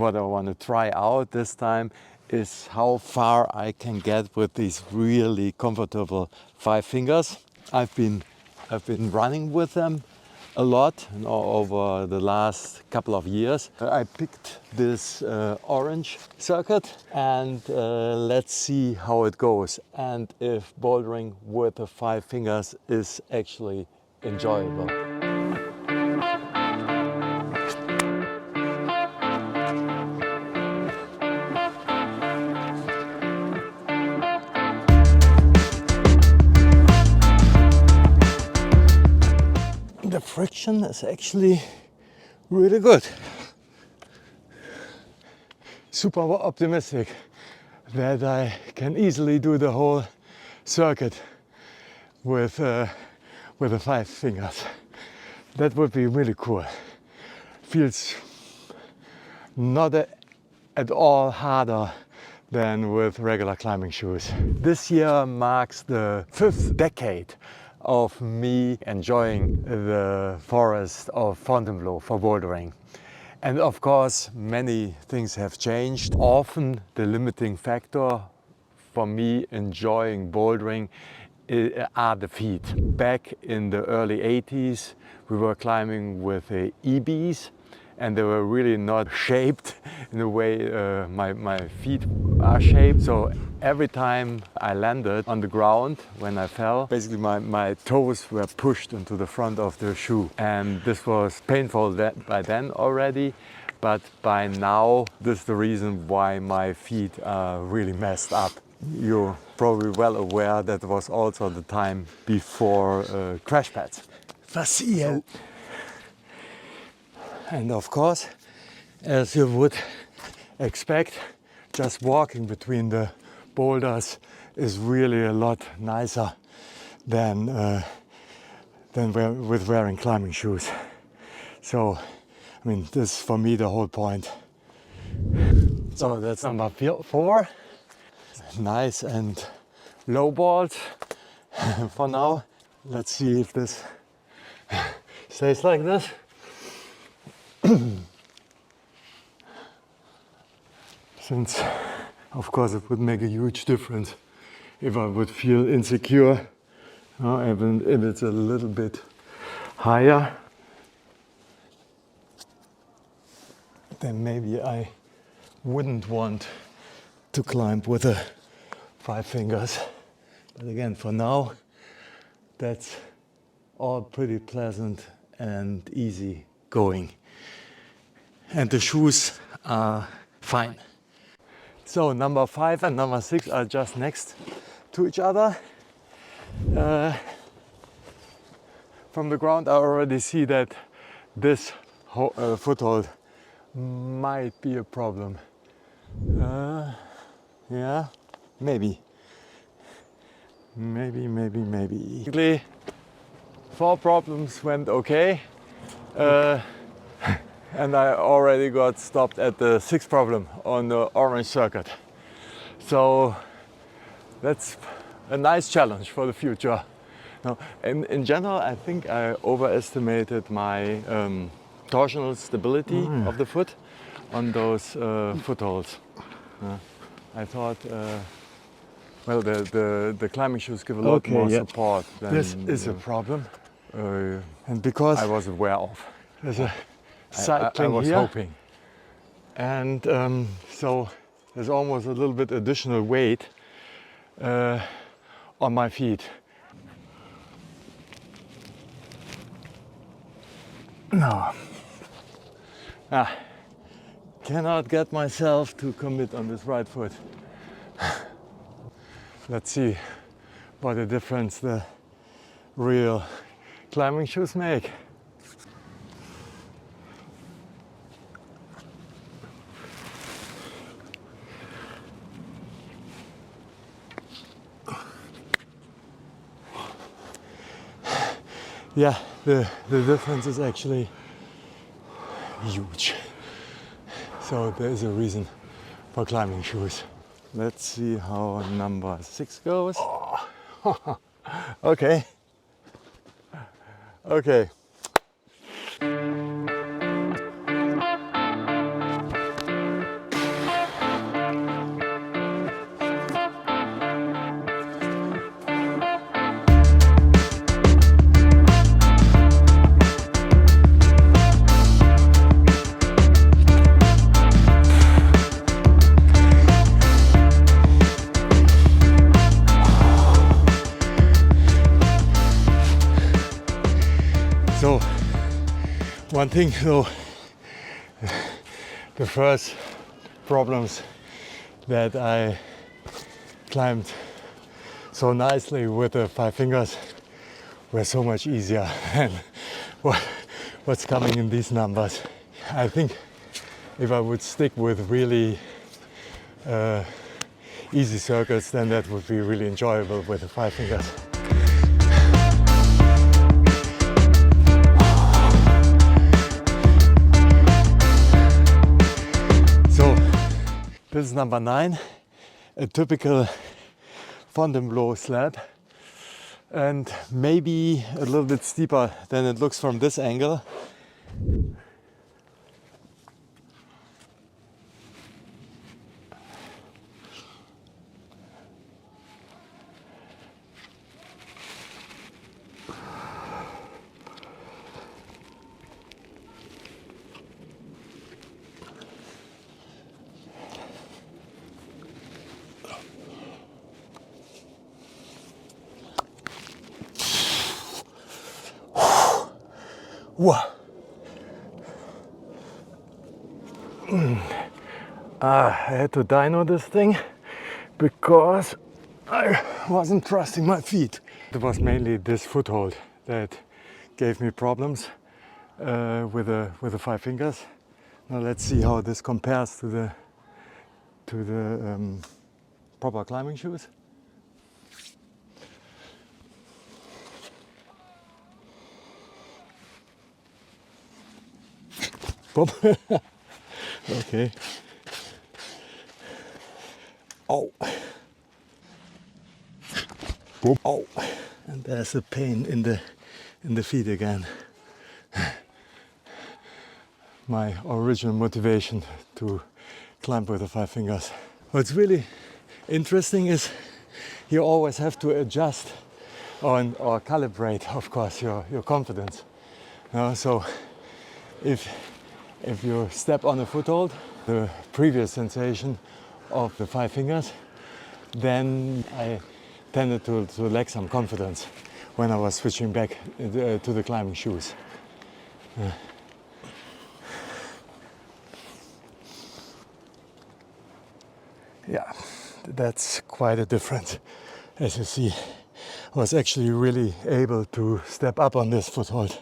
what I want to try out this time is how far I can get with these really comfortable FiveFingers. I've been running with them a lot over the last couple of years. I picked this orange circuit, and let's see how it goes and if bouldering with the FiveFingers is actually enjoyable. The friction is actually really good. Super optimistic that I can easily do the whole circuit with the FiveFingers. That would be really cool. Feels not at all harder than with regular climbing shoes. This year marks the 5th decade of me enjoying the forest of Fontainebleau for bouldering. And of course, many things have changed. Often the limiting factor for me enjoying bouldering are the feet. Back in the early 80s, we were climbing with EBs, and they were really not shaped in the way my feet are shaped. So every time I landed on the ground when I fell, basically my toes were pushed into the front of the shoe. And this was painful by then already, but by now this is the reason why my feet are really messed up. You're probably well aware that was also the time before crash pads. Facile. And of course, as you would expect, just walking between the boulders is really a lot nicer than with wearing climbing shoes. So, I mean, this is for me the whole point. So that's number 4. Nice and low balls for now. Let's see if this stays like this. Since, of course, it would make a huge difference if I would feel insecure, even if it's a little bit higher, then maybe I wouldn't want to climb with the FiveFingers. But again, for now, that's all pretty pleasant and easy going. And the shoes are fine. So number 5 and number 6 are just next to each other. From the ground I already see that this foothold might be a problem. Yeah, maybe. Basically, 4 problems went okay. And I already got stopped at the 6th problem on the orange circuit. So that's a nice challenge for the future. Now, in general, I think I overestimated my torsional stability of the foot on those footholds. I thought, well, the climbing shoes give a lot more support than this is a problem, and because I was aware of. There's a cycling I was here. Hoping. And so there's almost a little bit additional weight on my feet. No. Cannot get myself to commit on this right foot. Let's see what a difference the real climbing shoes make. Yeah, the difference is actually huge. So there is a reason for climbing shoes. Let's see how number 6 goes. Oh. Okay. One thing though, the first problems that I climbed so nicely with the five fingers were so much easier than what's coming in these numbers. I think if I would stick with really easy circuits, then that would be really enjoyable with the five fingers. So this is number 9, a typical Fontainebleau slab, and maybe a little bit steeper than it looks from this angle. Whoa. I had to dyno this thing because I wasn't trusting my feet. It was mainly this foothold that gave me problems with the five fingers. Now let's see how this compares to the proper climbing shoes. Okay. Oh. Oh. And there's a pain in the feet again. My original motivation to climb with the five fingers. What's really interesting is you always have to adjust or calibrate, of course, your confidence. So if you step on a foothold, the previous sensation of the five fingers, then I tended to lack some confidence when I was switching back to the climbing shoes. Yeah, that's quite a difference. As you see, I was actually really able to step up on this foothold.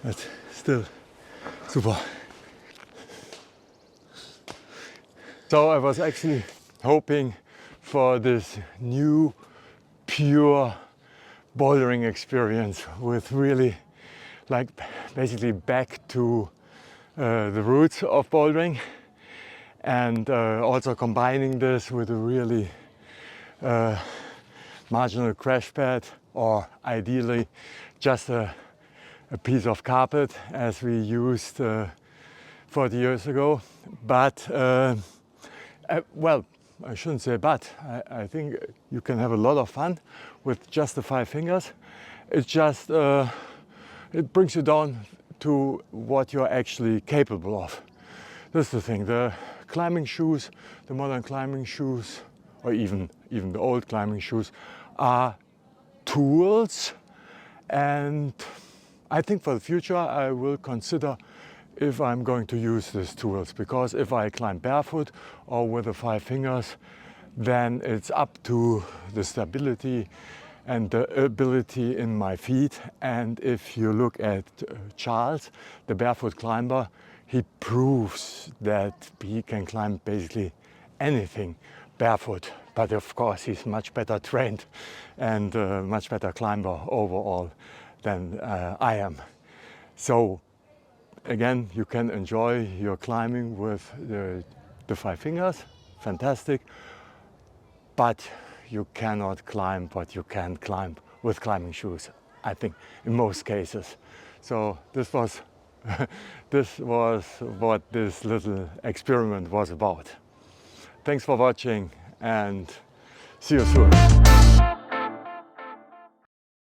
But still super. So I was actually hoping for this new pure bouldering experience with really like basically back to the roots of bouldering, and also combining this with a really marginal crash pad, or ideally just a piece of carpet as we used 40 years ago. But well, I shouldn't say but. I think you can have a lot of fun with just the five fingers. It's just it brings you down to what you're actually capable of. That's the thing. The climbing shoes, the modern climbing shoes, or even the old climbing shoes, are tools. And I think for the future I will consider if I'm going to use these tools, because if I climb barefoot or with the five fingers, then it's up to the stability and the ability in my feet. And if you look at Charles, the barefoot climber, he proves that he can climb basically anything barefoot. But of course he's much better trained and much better climber overall than I am. So again, you can enjoy your climbing with the five fingers, fantastic, but you cannot climb what you can climb with climbing shoes, I think, in most cases. So this was what this little experiment was about. Thanks for watching and see you soon.